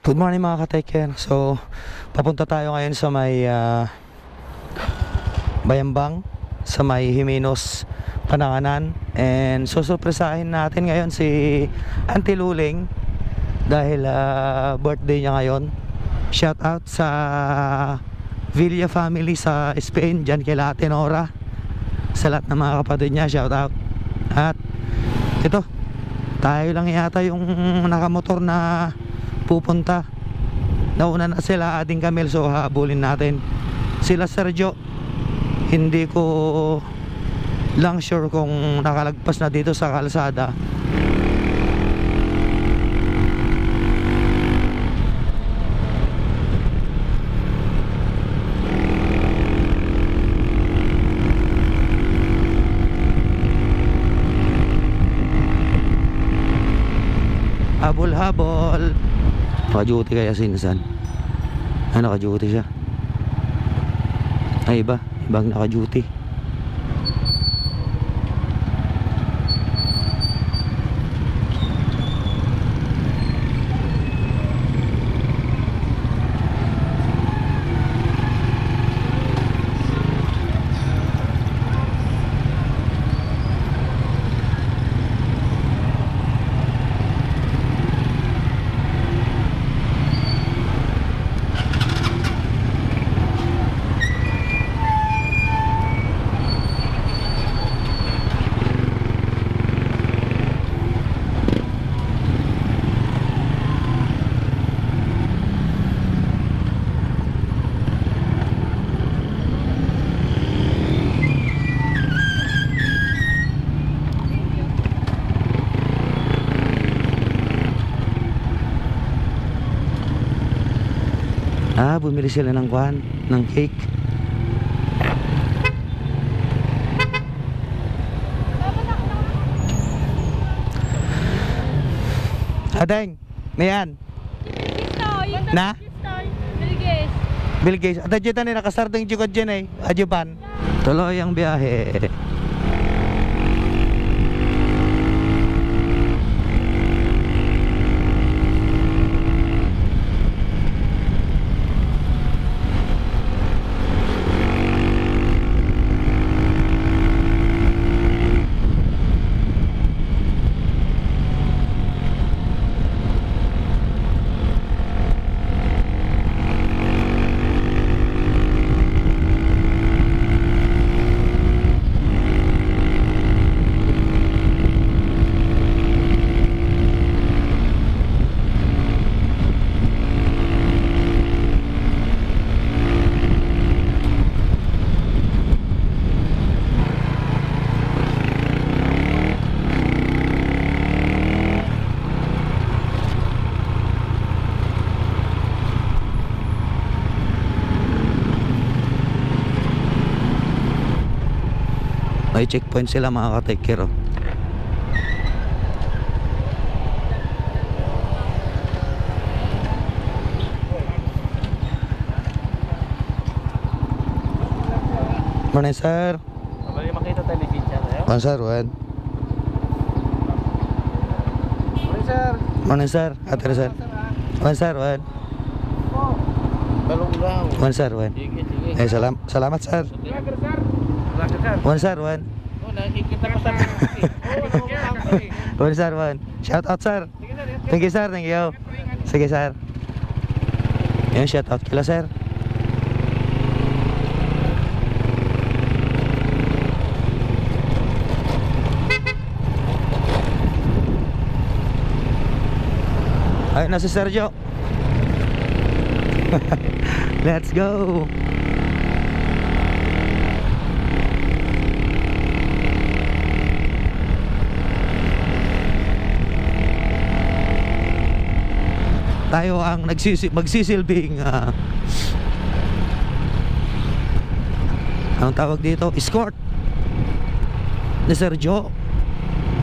Good morning mga ka-taker. So, papunta tayo ngayon sa may Bayambang, sa may Jiminos, Pananganan. And susurpresahin natin ngayon si Auntie Luling dahil birthday niya ngayon. Shout out sa Villa family sa Spain, dyan kay Ate Nora. Sa lahat ng mga kapatid niya, shout out. At ito, tayo lang yata yung nakamotor na pupunta. Nauna na sila Ading Camille, so habulin natin sila Sergio. Hindi ko lang sure kung nakalagpas na dito sa kalsada. Habol-habol. Naka-duty kaya sinasan? Ay, naka-duty siya. Ay, ibang naka-duty. Bumili sila ng kwan, ng cake. Adeng, mayan. Na? Bill Gates. At dyan na nakasardang jugod dyan Ajuban. Tuloy ang biyahe. May checkpoint sila mga ka-taker. Morning sir. Mali makita television sir. Morning sir, Juan. Morning sir. Morning sir, Ate sir. Morning sir, Juan. Balong daw. Morning sir, Juan. Sige. Salamat sir. Morning sir, Juan. Oh, nakikita ko sa Morning sir, Juan. Shout out sir. Thank you sir, thank you. Sige sir. Yan, shout out kila sir. Ayun na si Sergio. Let's go. Tayo ang magsisilbing anong tawag dito? Escort ni Sergio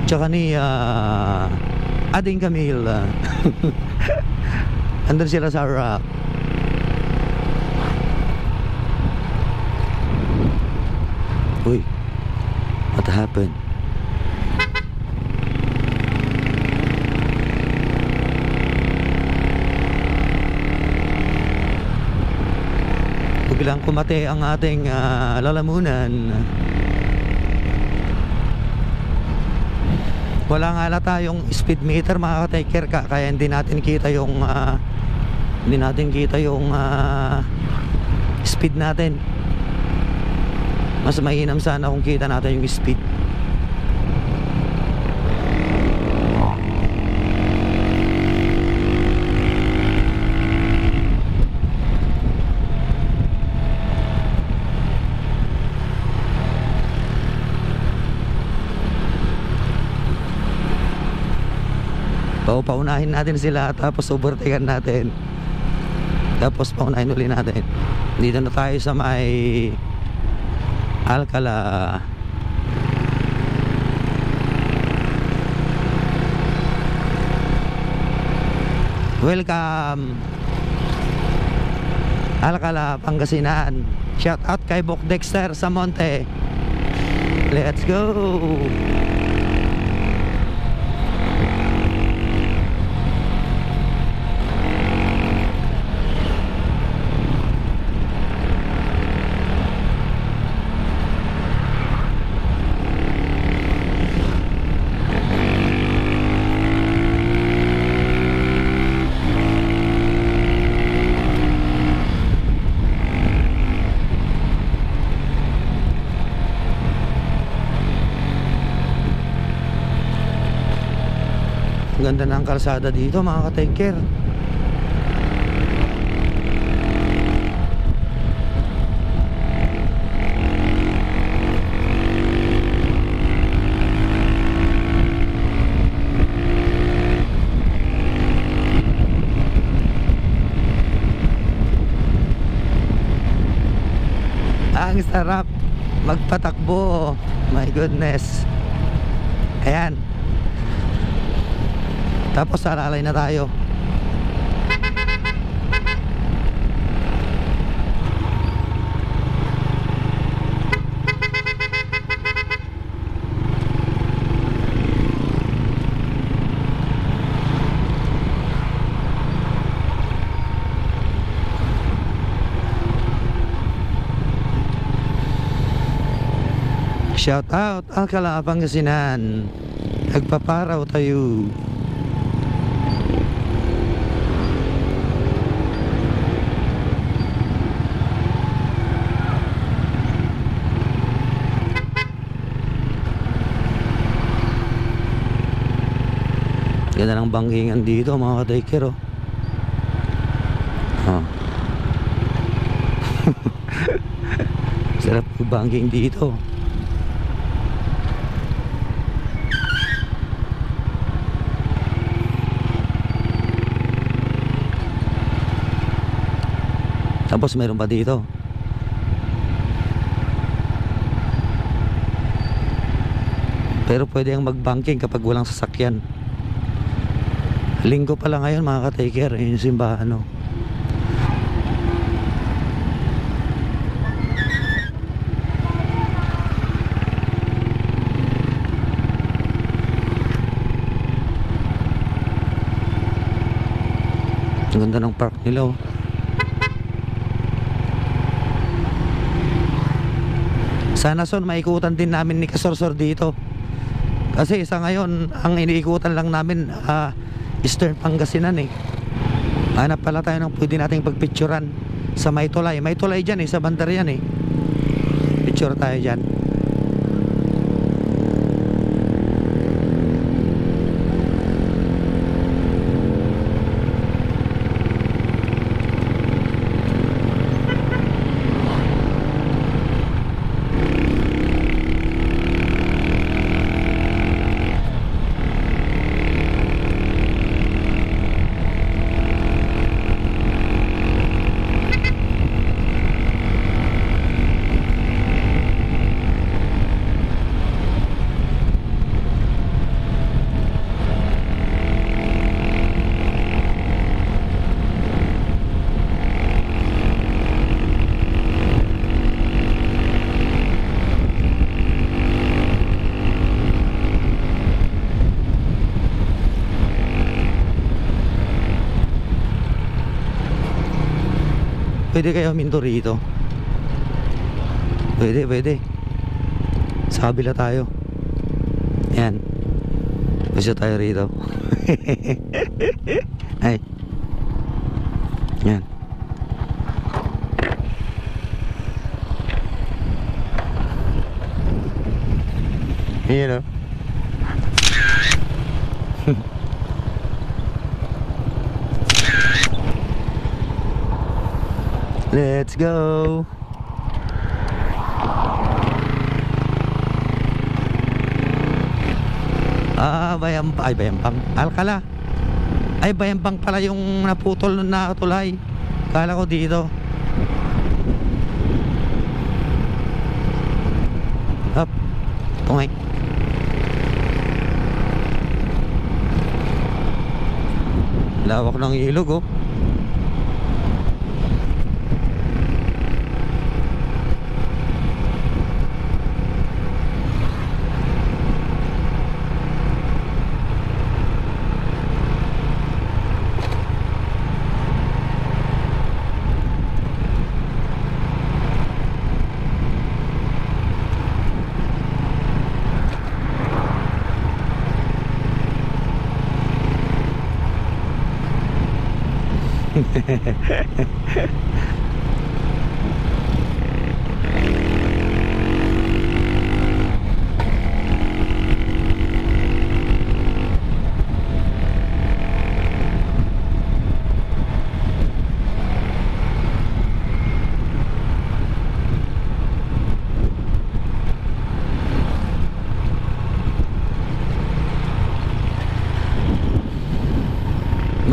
tsaka ni Ading Camille. Andun sila sa rock. Uy, what happened? biglang kumate ang ating lalamunan. Wala nga na tayong speed meter mga ka-taker, kaya hindi natin kita yung speed natin. Mas mainam sana kung kita natin yung speed. Paunahin natin sila, tapos overtaken natin, tapos paunahin uli natin. Dito na tayo sa may Alcala. Welcome Alcala, Pangasinan. Shout out kay Bok Dexter sa Monte. Let's go. Ganda ng kalsada dito mga ka-taker. Ang sarap magpatakbo. My goodness. Ayan. Tapos alalay na tayo. Shout out Alcala, Pangasinan. Nagpaparaw tayo. Ganda ng bangkingan dito mga ka-taker, oh. Sarap yung bangking dito. Tapos meron pa dito. Pero pwede ang mag-banking kapag walang sasakyan. Linggo pala ngayon mga ka-taker, yung simbahan, no? Ang ganda ng park nila, oh. Sana son maikutan din namin ni Kasorsor dito. Kasi sa ngayon ang iniikutan lang namin Eastern Pangasinan, eh. Hanap pala tayo ng pwede nating pagpicturan sa Maytulay. Maytulay dyan, eh, sa bandar yan, eh. Picture tayo dyan. Pwede kayo huminto rito. Pwede, pwede. Sa kabila tayo. Yan. Gusto tayo rito. Ay. Yan. Ayan o. Let's go. Bayambang. Alcala. Ay, Bayambang pala yung naputol na tulay. Kala ko dito. Up. Tungay. Lawak ng ilog, oh.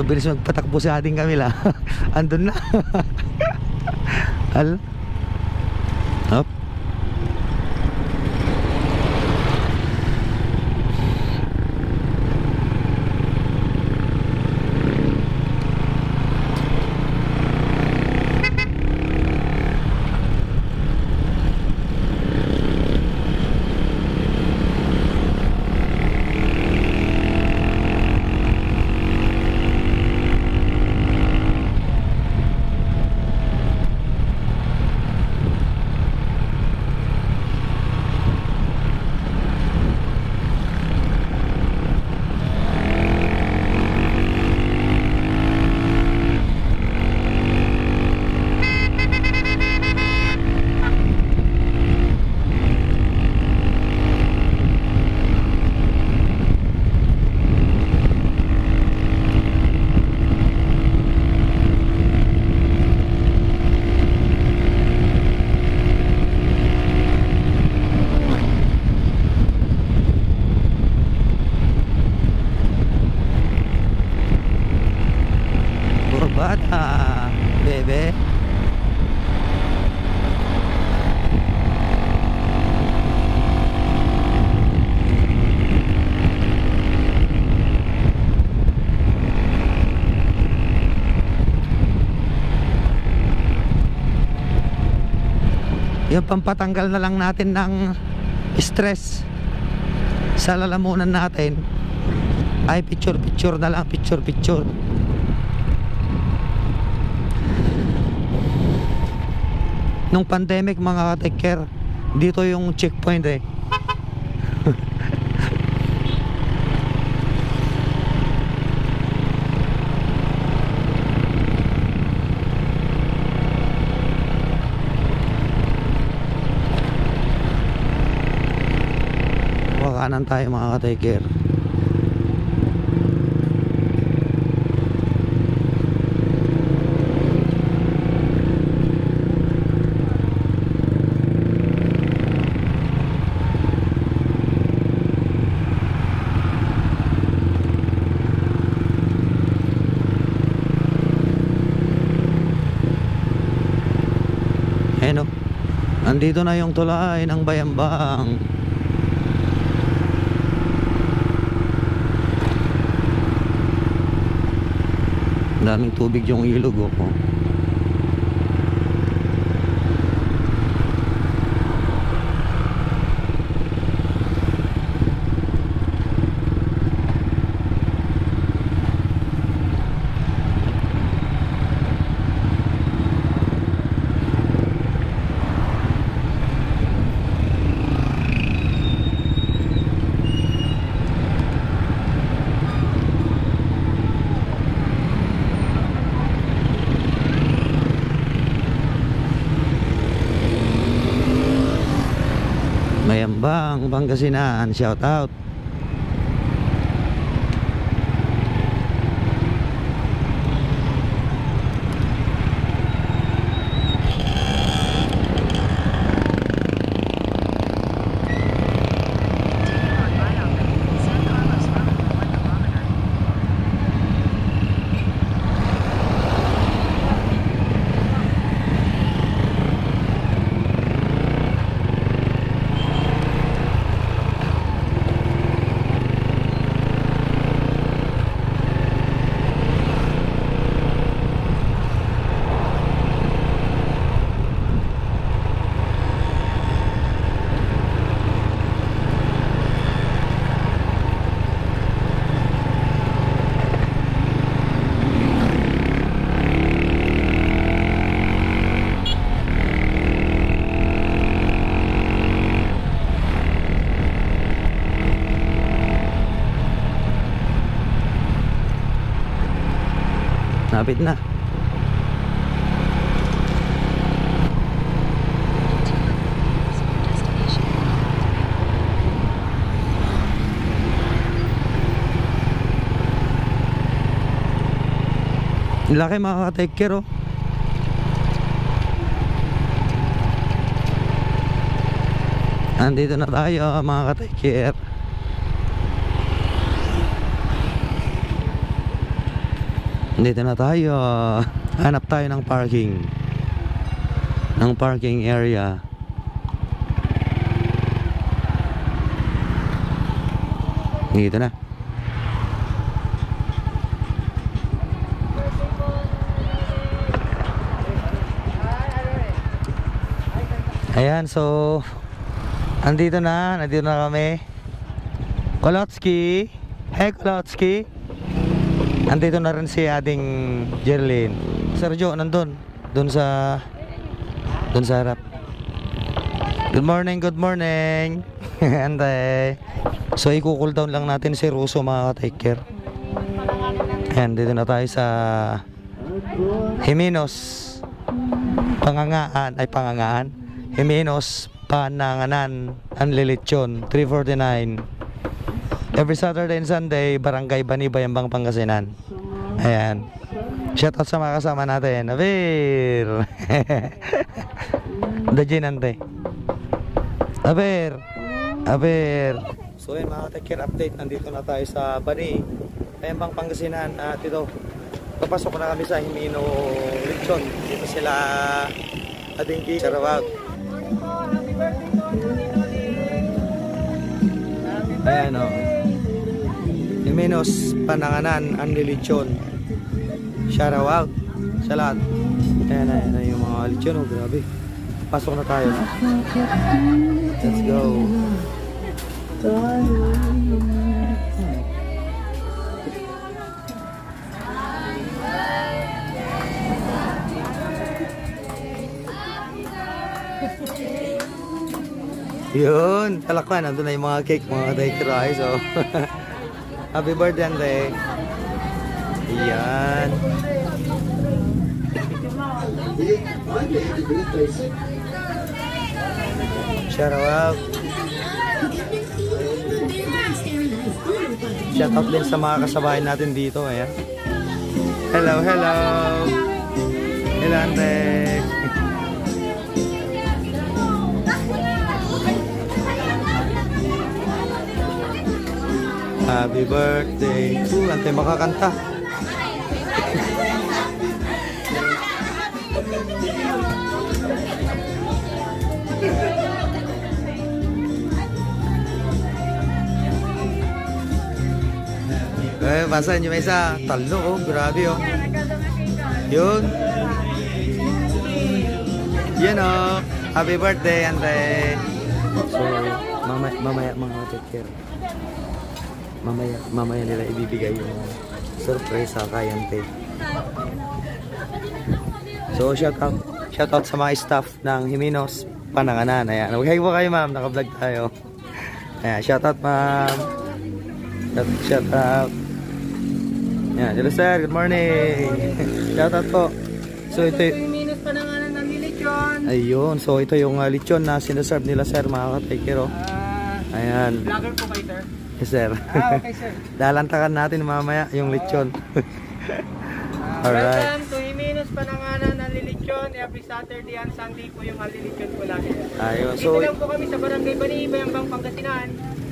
Mabilis magpatakbo sa ating Camila. Andun na. Al. Hop. Bata, bebe. Yung pampatanggal na lang natin ng stress sa lalamunan natin ay picture na lang, picture. Nung pandemic mga ka-take care, dito yung checkpoint eh. Wakanan tayo mga ka-take care. Nandito na yung tulay ng Bayambang. Daming tubig yung ilog, oh. Bang Pangasinan, shout out. Napit na. Laki makaka-take care oh. Andito na tayo mga ka-take care. Dito na tayo. Hanap tayo ng parking. Ng parking area. Dito na. Ayan, so nandito na kami. Kolotsky. Hey Kolotsky. Andito na rin si ating Jerlyn. Sergio nandun. Doon sa harap. Good morning, good morning. Anday. So i-cool down lang natin si Russo mga ka-take care. Ayan, dito na tayo sa Jiminos Pangangaan. Jiminos Pananganan Anlilitsyon 349. Every Saturday and Sunday, Barangay Bani, Bayambang, Pangasinan. Ayan. Shoutout sa mga kasama natin. Aber! Dajin ante. Aber! So yun mga take care update. Nandito na tayo sa Bani, Bayambang, Pangasinan. At ito, papasok na kami sa Jimino Lechon. Dito sila ating Sarawak. Ayan o. Jiminos Pananganan Anlilitsyon. Shout out sa lahat. Ayan yung mga litsyon oh, grabe. Pasok na tayo. Let's go. Yun, talakman. Nandun na yung mga cake, mga taker ay. So, happy birthday, Ande. Ayan. Shout out. Shout out din sa mga kasabayan natin dito. Ayan. Hello, hello. Hello, Ande. Happy birthday. Ante makakanta. Basa nyo may isa. Talo oh, grabe oh. Yun. Yan oh. Happy birthday, Ante. So, mamaya mga take care. Mamaya nila ibibigay yung surprise sa kay Ante. So, shout out sa mga staff ng Jiminos Pananganan. Ayan. Okay po kayo, ma'am. Naka-vlog tayo. Ayan. Shout out, ma'am. Shout out. Ayan. Hello, sir. Good morning. Shout out po. So, ito yung Jiminos Pananganan ng lechon. ayun. So, ito yung lechon na sinaserve nila, sir. Mga ka-take care. Ayan. Vlogger po kayo, sir? Yes, sir. Okay, sir. Lalantakan natin mamaya yung lechon. Alright. Welcome to Jiminos Pananganan ng Lilitsyon. Every Saturday and Sunday po yung Lilitsyon po natin. Ayun. Dito So, lang po kami sa Barangay Bani, Bayambang, Pangasinan.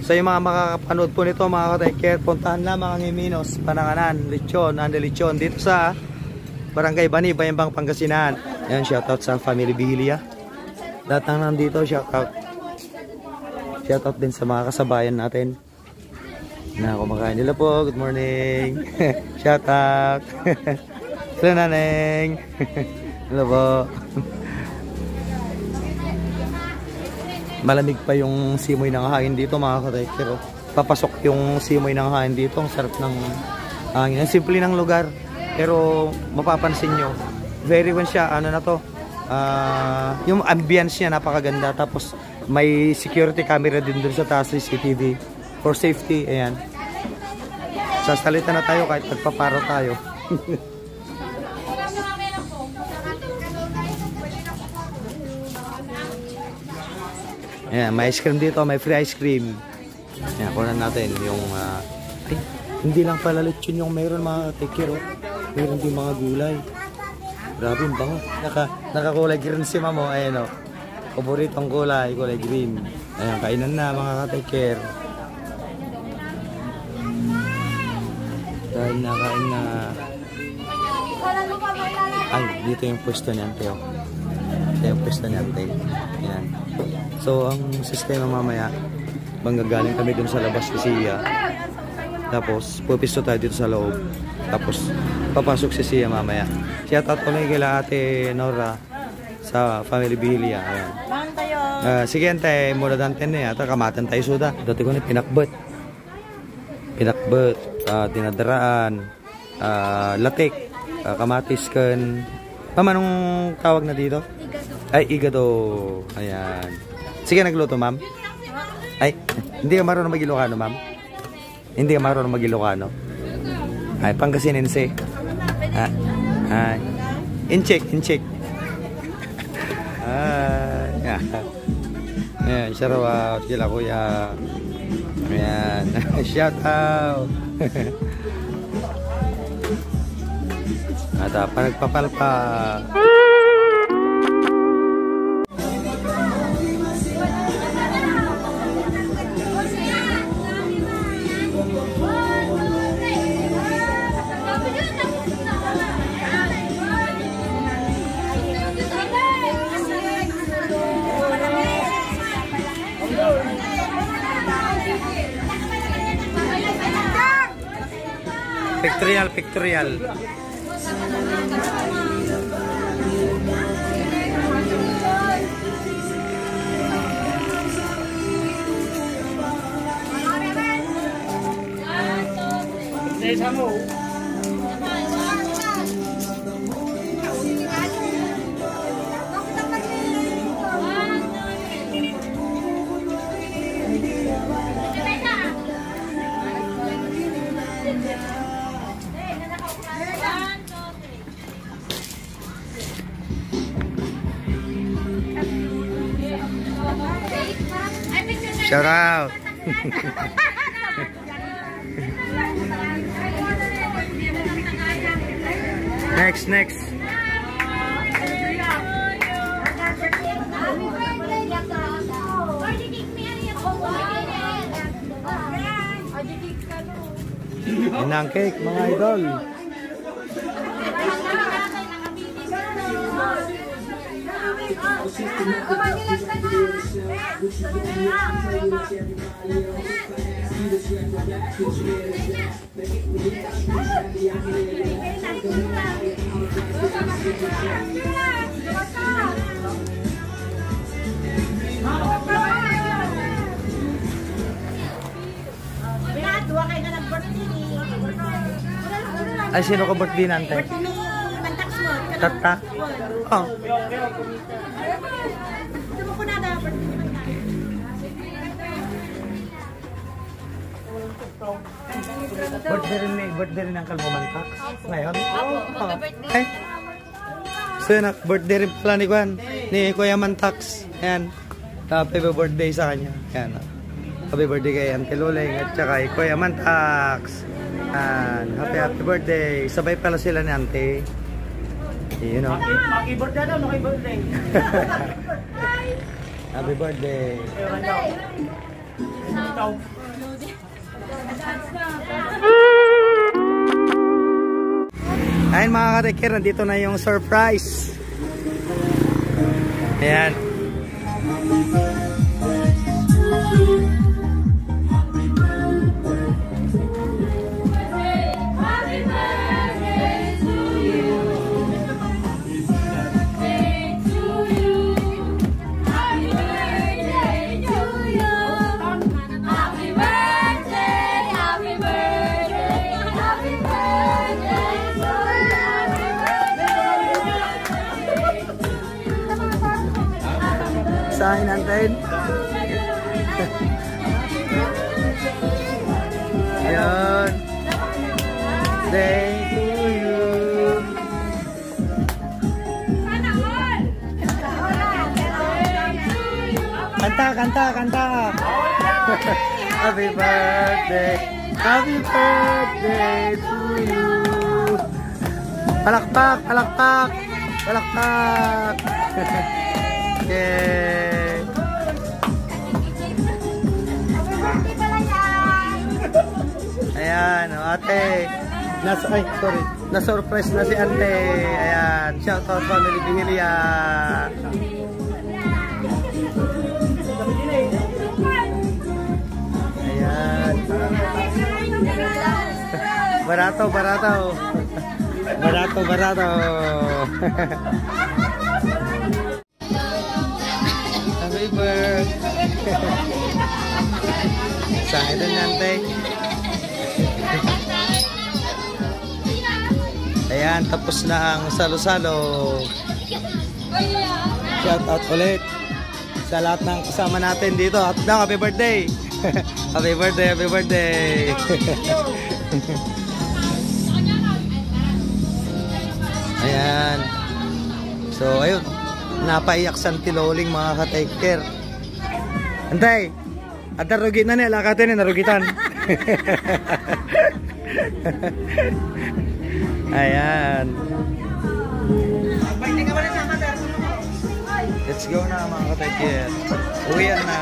sa yung mga makakapanood po nito, mga ka-take puntahan lamang ang Jiminos Pananganan, lechon, lechon dito sa Barangay Bani, Bayambang, Pangasinan. Ayan, shoutout sa Family Bihilia. Lahat ng nandito, shoutout. Shoutout din sa mga kasabayan natin na kumakain nila po. Good morning. Shoutout. Hello, Naneng. Hello po. Malamig pa yung simoy ng hangin dito, mga ka-take. Papasok yung simoy ng hangin dito. Ang sarap ng hangin. Ang simple ng lugar. Pero mapapansin nyo, very well siya. Ano na to? Yung ambience niya napakaganda. Tapos may security camera din dun sa taas, CCTV for safety. Ayan, sasalita na tayo kahit nagpaparo tayo. Ayan, may ice cream dito, may free ice cream. Ayan, kunan natin yung ay, hindi lang pala lechon yung mayroon, mga tekero. Mayroon din mga gulay. Grabe yung bango. Nakakulay green si Mamo. Ayan o. Paboritong kulay green. Ayan, kainan na mga ka-take. Kain na. Ay, dito yung pwesto niyan, Teo. Ito yung pwesto niyan, Teo. Ayan. So, ang sistema mamaya, manggagaling kami dun sa labas si Sia. Tapos, pupisto tayo dito sa loob. Tapos, papasok si Sia mamaya. Shoutout kami kila Ate Nora sa Family Bihilia. Ayan. Sige, ante, mula danten na yata, kamatan tayo suda. Dati ko na pinakbet, tinadaraan, latik, kamatis kan. Ma'am, anong tawag na dito? Ay, igado. Ayan. Sige, nagluto, ma'am. Ay, hindi ka marunong mag-Ilocano, ma'am? Hindi ka marunong mag-Ilocano? Ay, Pangasinense. Ay, in-check. Ayan, shout out sila kuya. Ayan, shout out. At panagpapalpa. Pictorial. Shout out. Next. Inang cake, mga idol. Ay, sino ka birthday nante? Tata? Oh. Birthday rin ang Kalbumantax ngayon? Oh. Ay. So yun, birthday rin pala ni Juan, ni Kuya Mantax. Ayan. Happy birthday sa kanya. Ayan. Happy birthday kay Auntie Luling at saka kay Kuya Mantax. Happy birthday. Sabay pala sila ni Auntie. You know. Maki-birthday daw, maki-birthday. Happy birthday. Ayun mga katekir, nandito na yung surprise. Ayan. Sahin natin. Ayan. Day to you. Kanta. Happy birthday. Happy birthday to you. Palakpak. Yay! Ayan, ate. Na-surprise na si ate. Ayan, shout out family Bihilia. Ayan. Barato. Happy birthday. Saan ito nante? Ayan, tapos na ang salo-salo. Shout out ulit sa lahat ng kasama natin dito. Happy birthday. Happy birthday. Ayan. So, ayun. Napaiyak sa Tiloling mga ka-take care. Antay, at narugit na niya, lakatin niya, narugitan. Ayan. Let's go na mga ka-take care. Uwian na.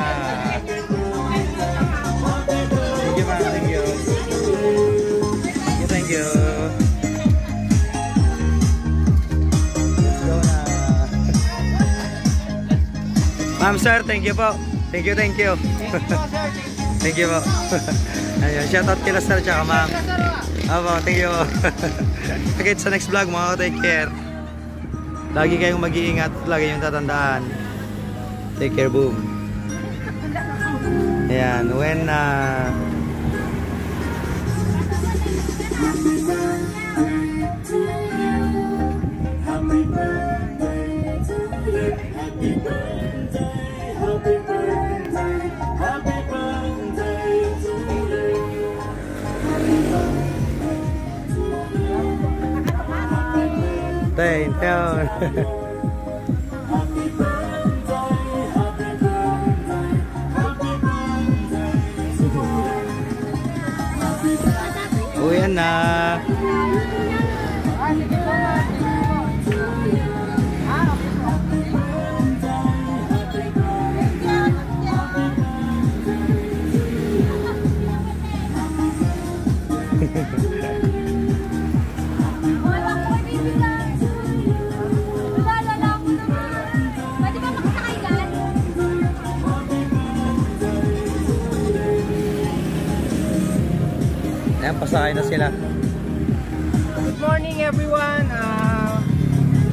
Thank you mga, thank you. Ma'am sir, thank you po. Thank you. Thank you po. Ayun, shout out kila sir tsaka ma'am. Opo, thank you po. Again sa next vlog mga take care. Lagi kayong mag-iingat, lagi yung tatandaan. Take care, boom. Ayan, when thank you. Uwian na. Ayan, pasakay na sila. Good morning everyone.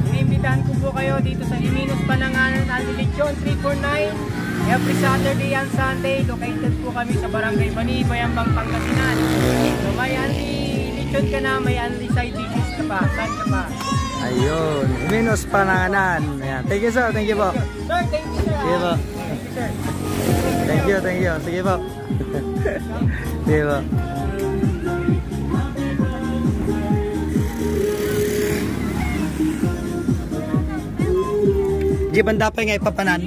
Inimbitahan ko po kayo dito sa Iminos Pananganan, Lechon 349. Every Saturday and Sunday, located po kami sa Barangay Bani, Bayambang, Pangasinan. So may lechon ka na, may side dishes ka pa. Saan ka pa? Ayun, Iminos Pananganan. Ayan. Thank you sir, thank you po. Sir, thank you sir. Sige po. Thank you sir. Thank you. Sige po. Sige po. Di banda pa nga ipapanan.